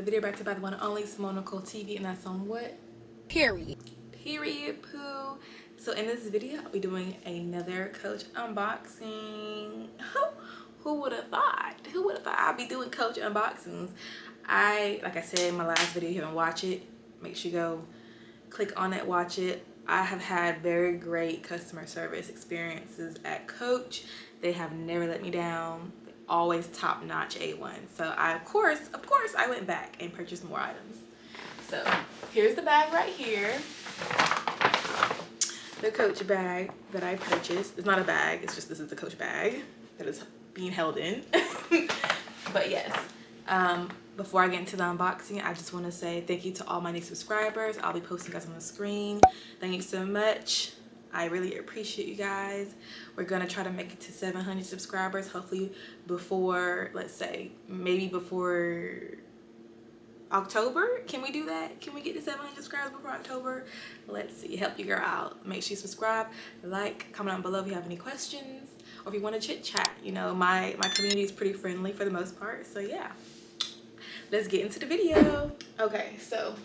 another video brought to you by the one and only Simone Nicole TV, and that's on what? Period. Period, poo. So in this video, I'll be doing another Coach unboxing. Who would have thought? Who would have thought I'd be doing Coach unboxings? Like I said in my last video, if you haven't watched it, make sure you go click on it, watch it. I have had very great customer service experiences at Coach. They have never let me down. Always top-notch A1. So I, of course, I went back and purchased more items. So here's the bag right here. The Coach bag that I purchased. It's not a bag, it's just this is the Coach bag that is being held in. But yes, before I get into the unboxing, I just want to say thank you to all my new subscribers. I'll be posting guys on the screen. Thank you so much. I really appreciate you guys. We're gonna try to make it to 700 subscribers, hopefully before, let's say, maybe before October. Can we do that? Can we get to 700 subscribers before October? Let's see, help your girl out. Make sure you subscribe, like, comment down below if you have any questions, or if you want to chit chat. You know, my community is pretty friendly for the most part, so yeah. Let's get into the video. Okay, so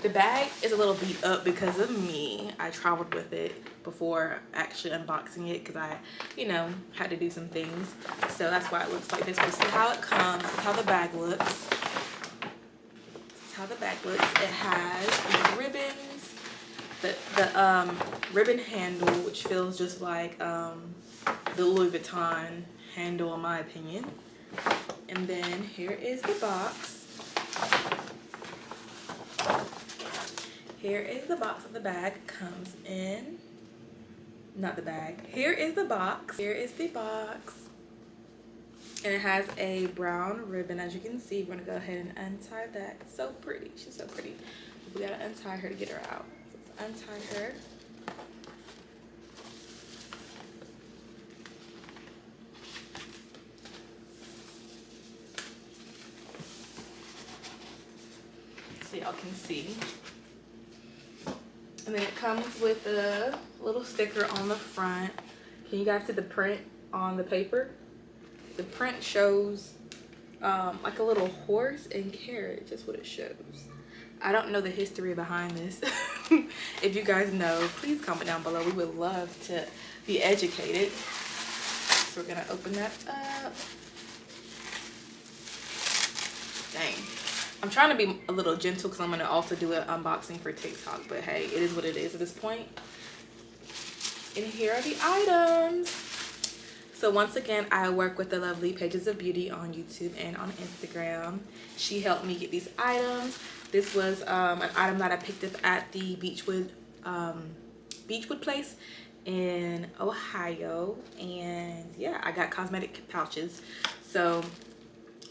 the bag is a little beat up because of me. I traveled with it before actually unboxing it because I, you know, had to do some things. So that's why it looks like this. This is how it comes. This is how the bag looks. This is how the bag looks. It has these ribbons. The ribbon handle, which feels just like the Louis Vuitton handle in my opinion. And then here is the box. Here is the box that the bag comes in. Not the bag. Here is the box. Here is the box. And it has a brown ribbon, as you can see. We're gonna go ahead and untie that. So pretty. She's so pretty. We gotta untie her to get her out. So let's untie her. So y'all can see. And then it comes with a little sticker on the front. Can you guys see the print on the paper? The print shows like a little horse and carriage. That's what it shows. I don't know the history behind this. If you guys know, please comment down below. We would love to be educated. So we're gonna open that up. Dang. I'm trying to be a little gentle because I'm going to also do an unboxing for TikTok. But hey, it is what it is at this point. And here are the items. So once again, I work with the lovely Pages of Beauty on YouTube and on Instagram. She helped me get these items. This was an item that I picked up at the Beechwood place in Ohio. And yeah, I got cosmetic pouches. So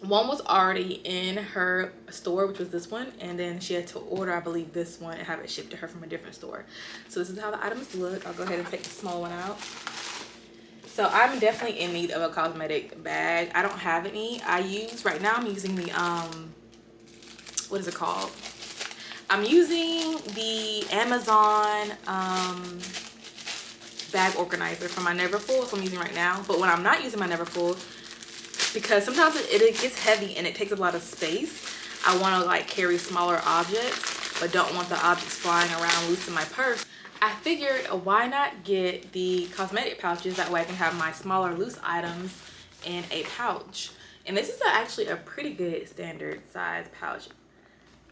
one was already in her store, which was this one, and then she had to order, I believe, this one and have it shipped to her from a different store. So this is how the items look. I'll go ahead and take the small one out. So I'm definitely in need of a cosmetic bag. I don't have any. Right now I'm using the what is it called? I'm using the Amazon bag organizer from my Neverfull. That's what I'm using right now. But when I'm not using my Neverfull, because sometimes it gets heavy and it takes a lot of space, I want to like carry smaller objects but don't want the objects flying around loose in my purse. I figured why not get the cosmetic pouches, that way I can have my smaller loose items in a pouch. And this is actually a pretty good standard size pouch.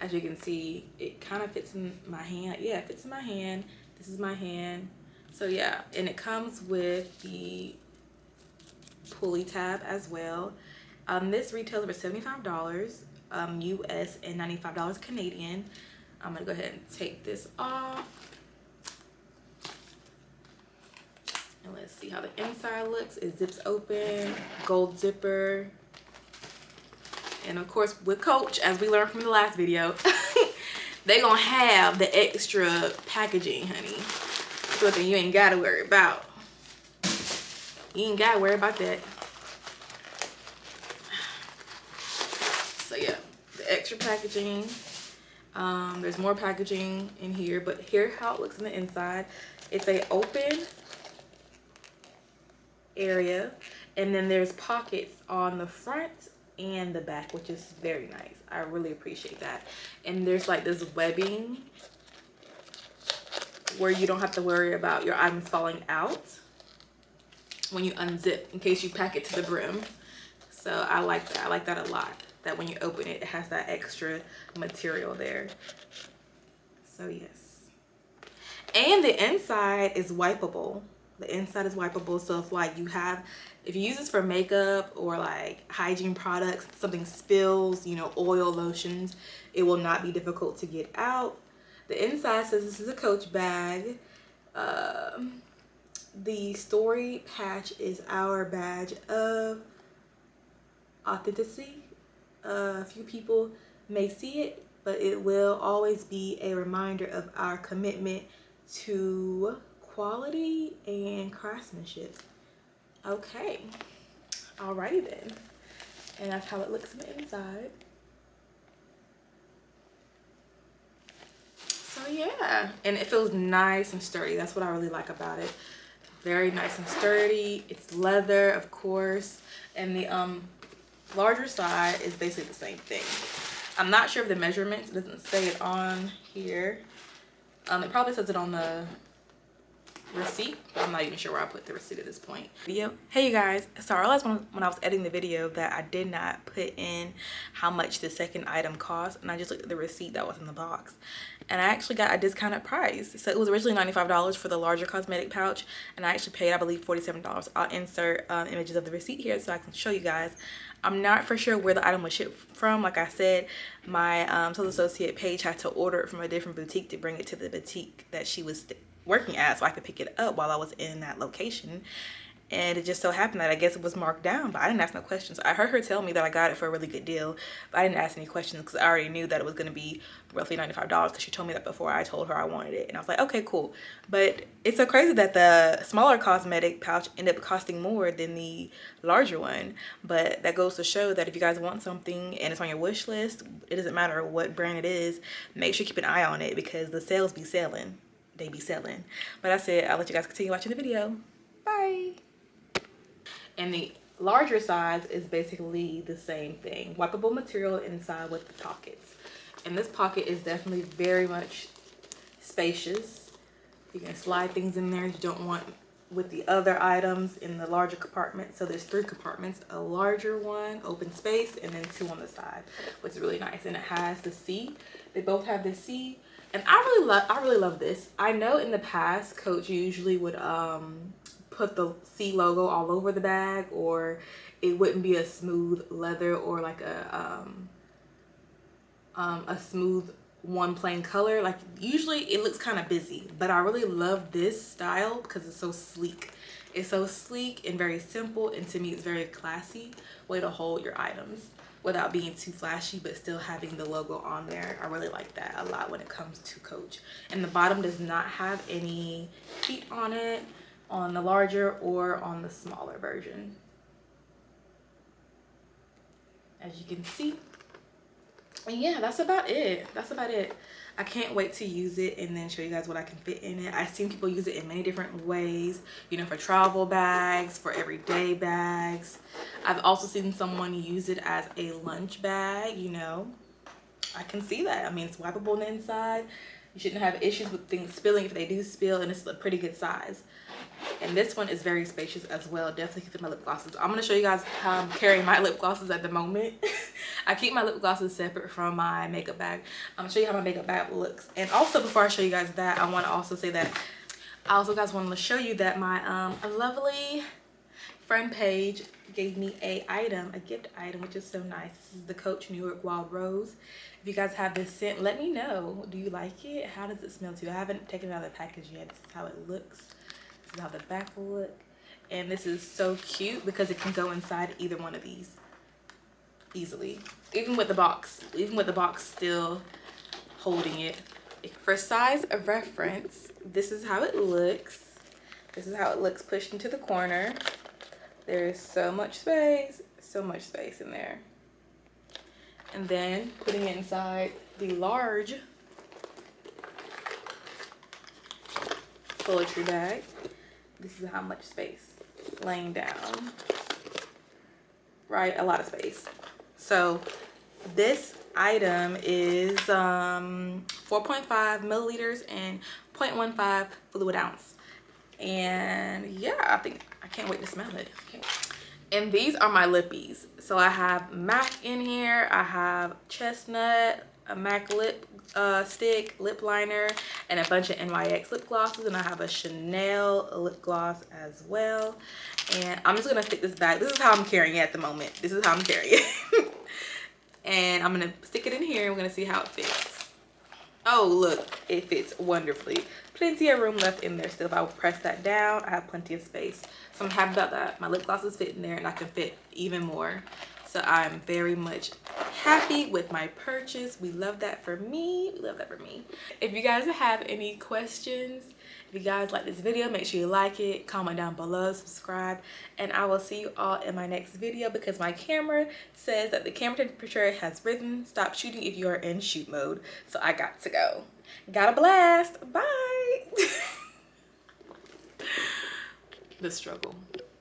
As you can see, it kind of fits in my hand. Yeah, it fits in my hand. This is my hand. So yeah, and it comes with the pulley tab as well. This retails for $75 US and $95 Canadian. I'm gonna go ahead and take this off, and let's see how the inside looks. It zips open, gold zipper, and of course with Coach, as we learned from the last video, they gonna have the extra packaging, honey. Something you ain't gotta worry about. You ain't gotta worry about that. So yeah, the extra packaging. There's more packaging in here, but here's how it looks on the inside. It's a open area, and then there's pockets on the front and the back, which is very nice. I really appreciate that. And there's like this webbing where you don't have to worry about your items falling out when you unzip, in case you pack it to the brim. So I like that. I like that a lot, that when you open it, it has that extra material there. So yes. And the inside is wipeable. The inside is wipeable. So if like if you use this for makeup or like hygiene products, something spills, you know, oil, lotions, it will not be difficult to get out. The inside says this is a Coach bag. The story patch is our badge of authenticity. A few people may see it, but it will always be a reminder of our commitment to quality and craftsmanship. Okay, alrighty then. And that's how it looks on the inside. So yeah, and it feels nice and sturdy. That's what I really like about it. Very nice and sturdy. It's leather, of course, and the larger side is basically the same thing. I'm not sure of the measurements. It doesn't say it on here. It probably says it on the receipt, but I'm not even sure where I put the receipt at this point. Hey you guys, so I realized when I was editing the video that I did not put in how much the second item cost, and I just looked at the receipt that was in the box, and I actually got a discounted price. So it was originally $95 for the larger cosmetic pouch, and I actually paid, I believe, $47. I'll insert images of the receipt here so I can show you guys. I'm not for sure where the item was shipped from. Like I said, my sales associate Paige had to order it from a different boutique to bring it to the boutique that she was working at, so I could pick it up while I was in that location. And it just so happened that I guess it was marked down, but I didn't ask no questions. I heard her tell me that I got it for a really good deal, but I didn't ask any questions because I already knew that it was going to be roughly $95 because she told me that before I told her I wanted it. And I was like, okay, cool. But it's so crazy that the smaller cosmetic pouch ended up costing more than the larger one. But that goes to show that if you guys want something and it's on your wish list, it doesn't matter what brand it is, make sure you keep an eye on it because the sales be selling. They be selling. But that's it. I'll let you guys continue watching the video. Bye. And the larger size is basically the same thing. Wipeable material inside with the pockets. And this pocket is definitely very much spacious. You can slide things in there you don't want with the other items in the larger compartment. So there's 3 compartments, a larger one, open space, and then 2 on the side, which is really nice. And it has the C. They both have the C. And I really love this. I know in the past Coach usually would put the C logo all over the bag, or it wouldn't be a smooth leather or like a smooth one plain color. Like usually it looks kind of busy, but I really love this style because it's so sleek. It's so sleek and very simple, and to me it's very classy way to hold your items without being too flashy, but still having the logo on there. I really like that a lot when it comes to Coach. And the bottom does not have any feet on it on the larger or on the smaller version, as you can see. And yeah, that's about it. That's about it. I can't wait to use it and then show you guys what I can fit in it. I've seen people use it in many different ways, you know, for travel bags, for everyday bags. I've also seen someone use it as a lunch bag, you know. I can see that. I mean, it's wipeable on the inside. You shouldn't have issues with things spilling if they do spill, and it's a pretty good size. And this one is very spacious as well. Definitely can fit my lip glosses. I'm going to show you guys how I'm carrying my lip glosses at the moment. I keep my lip glosses separate from my makeup bag. I'm going to show you how my makeup bag looks. And also, before I show you guys that, I want to also say that I also guys want to show you that my lovely friend Paige gave me a gift item, which is so nice. This is the Coach New York Wild Rose. If you guys have this scent, let me know. Do you like it? How does it smell to you? I haven't taken it out of the package yet. This is how it looks. This is how the back will look. And this is so cute because it can go inside either one of these easily. Even with the box still holding it. For size of reference, this is how it looks. This is how it looks pushed into the corner. There's so much space in there. And then putting it inside the large poetry bag. This is how much space laying down. Right, a lot of space. So this item is 4.5 milliliters and 0.15 fluid ounce. And yeah, I can't wait to smell it. And these are my lippies. So I have MAC in here, I have chestnut, a MAC lip stick, lip liner, and a bunch of NYX lip glosses, and I have a Chanel lip gloss as well. And I'm just gonna stick this back. This is how I'm carrying it at the moment. This is how I'm carrying it. And I'm gonna stick it in here and we're gonna see how it fits. Oh, look, it fits wonderfully. Plenty of room left in there still. If I would press that down, I have plenty of space. So I'm happy about that. My lip glosses fit in there and I can fit even more. So I'm very much happy with my purchase. We love that for me. We love that for me. If you guys have any questions, if you guys like this video, make sure you like it, comment down below, subscribe, and I will see you all in my next video because my camera says that the camera temperature has risen. Stop shooting if you are in shoot mode. So I got to go. Got a blast. Bye. The struggle.